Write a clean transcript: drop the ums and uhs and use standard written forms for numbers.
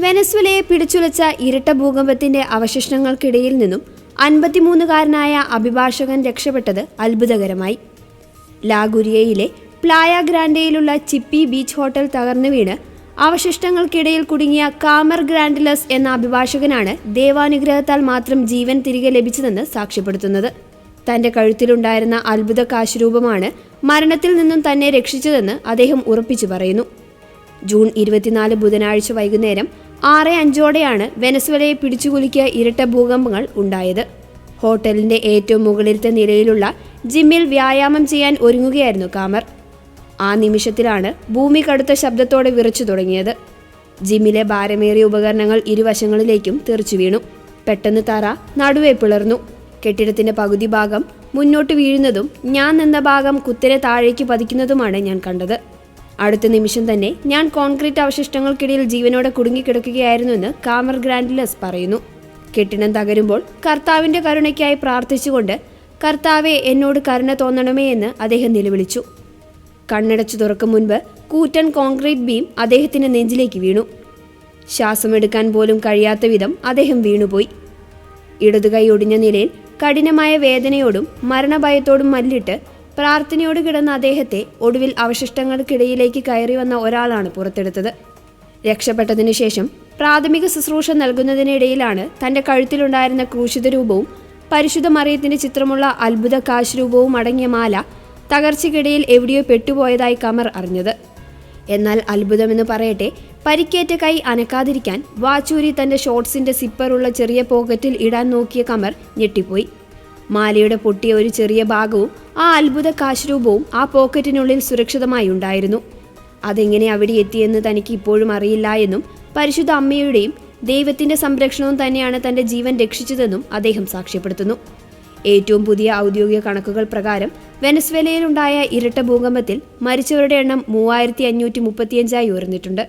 വെനസ്വേലയെ പിടിച്ചുലച്ച ഇരട്ട ഭൂകമ്പത്തിന്റെ അവശിഷ്ടങ്ങൾക്കിടയിൽ നിന്നും 53-കാരനായ അഭിഭാഷകൻ രക്ഷപ്പെട്ടത് അത്ഭുതകരമായി. ലാഗുരിയയിലെ പ്ലായ ഗ്രാൻഡയിലുള്ള ചിപ്പി ബീച്ച് ഹോട്ടൽ തകർന്നു വീണ് അവശിഷ്ടങ്ങൾക്കിടയിൽ കുടുങ്ങിയ കാമർ ഗ്രാൻഡിലസ് എന്ന അഭിഭാഷകനാണ് ദൈവാനുഗ്രഹത്താൽ മാത്രം ജീവൻ തിരികെ ലഭിച്ചതെന്ന് സാക്ഷ്യപ്പെടുത്തുന്നത്. തന്റെ കഴുത്തിലുണ്ടായിരുന്ന അത്ഭുത കാശുരൂപമാണ് മരണത്തിൽ നിന്നും തന്നെ രക്ഷിച്ചതെന്ന് അദ്ദേഹം ഉറപ്പിച്ചു പറയുന്നു. ജൂൺ 24 ബുധനാഴ്ച വൈകുന്നേരം 6:05 വെനസ്വേലയെ പിടിച്ചുകുലുക്കിയ ഇരട്ട ഭൂകമ്പങ്ങൾ ഉണ്ടായത്. ഹോട്ടലിന്റെ ഏറ്റവും മുകളിലത്തെ നിലയിലുള്ള ജിമ്മിൽ വ്യായാമം ചെയ്യാൻ ഒരുങ്ങുകയായിരുന്നു കാമർ. ആ നിമിഷത്തിലാണ് ഭൂമി കടുത്ത ശബ്ദത്തോടെ വിറച്ചു തുടങ്ങിയത്. ജിമ്മിലെ ഭാരമേറിയ ഉപകരണങ്ങൾ ഇരുവശങ്ങളിലേക്കും തെറിച്ചു വീണു. പെട്ടെന്ന് തറ നടുവേ പിളർന്നു. കെട്ടിടത്തിന്റെ പകുതി ഭാഗം മുന്നോട്ട് വീഴുന്നതും ഞാൻ നിന്ന ഭാഗം കുത്തനെ താഴേക്ക് പതിക്കുന്നതുമാണ് ഞാൻ കണ്ടത്. അടുത്ത നിമിഷം തന്നെ ഞാൻ കോൺക്രീറ്റ് അവശിഷ്ടങ്ങൾക്കിടയിൽ ജീവനോടെ കുടുങ്ങിക്കിടക്കുകയായിരുന്നുവെന്ന് കാമർ ഗ്രാൻഡിലസ് പറയുന്നു. കെട്ടിടം തകരുമ്പോൾ കർത്താവിന്റെ കരുണയ്ക്കായി പ്രാർത്ഥിച്ചുകൊണ്ട് കർത്താവെ എന്നോട് കരുണ തോന്നണമേ എന്ന് അദ്ദേഹം നിലവിളിച്ചു. കണ്ണടച്ചു തുറക്കും മുൻപ് കൂറ്റൻ കോൺക്രീറ്റ് ബീം അദ്ദേഹത്തിന്റെ നെഞ്ചിലേക്ക് വീണു. ശ്വാസമെടുക്കാൻ പോലും കഴിയാത്ത വിധം അദ്ദേഹം വീണുപോയി. ഇടതുകൈ ഒടിഞ്ഞ നിലയിൽ കഠിനമായ വേദനയോടും മരണഭയത്തോടും മല്ലിട്ട് പ്രാർത്ഥനയോട് കിടന്ന അദ്ദേഹത്തെ ഒടുവിൽ അവശിഷ്ടങ്ങൾക്കിടയിലേക്ക് കയറി വന്ന ഒരാളാണ് പുറത്തെടുത്തത്. രക്ഷപ്പെട്ടതിനു ശേഷം പ്രാഥമിക ശുശ്രൂഷ നൽകുന്നതിനിടയിലാണ് തന്റെ കഴുത്തിലുണ്ടായിരുന്ന ക്രൂശിത രൂപവും പരിശുദ്ധ മറിയത്തിന്റെ ചിത്രമുള്ള അത്ഭുത കാശുരൂപവും അടങ്ങിയ മാല തകർച്ചയ്ക്കിടയിൽ എവിടെയോ പെട്ടുപോയതായി കമർ അറിഞ്ഞത്. എന്നാൽ അത്ഭുതമെന്ന് പറയട്ടെ, പരിക്കേറ്റ കൈ അനക്കാതിരിക്കാൻ വാച്ചൂരി തന്റെ ഷോർട്സിന്റെ സിപ്പറുള്ള ചെറിയ പോക്കറ്റിൽ ഇടാൻ നോക്കിയ കമർ ഞെട്ടിപ്പോയി. മാലയുടെ പൊട്ടിയ ഒരു ചെറിയ ഭാഗവും ആ അത്ഭുത കാശുരൂപവും ആ പോക്കറ്റിനുള്ളിൽ സുരക്ഷിതമായി ഉണ്ടായിരുന്നു. അതെങ്ങനെ അവിടെ എത്തിയെന്ന് തനിക്ക് ഇപ്പോഴും അറിയില്ല എന്നും പരിശുദ്ധ അമ്മയുടെയും ദൈവത്തിന്റെ സംരക്ഷണവും തന്നെയാണ് തന്റെ ജീവൻ രക്ഷിച്ചതെന്നും അദ്ദേഹം സാക്ഷ്യപ്പെടുത്തുന്നു. ഏറ്റവും പുതിയ ഔദ്യോഗിക കണക്കുകൾ പ്രകാരം വെനസ്വേലയിലുണ്ടായ ഇരട്ട ഭൂകമ്പത്തിൽ മരിച്ചവരുടെ എണ്ണം 3535 ഉയർന്നിട്ടുണ്ട്.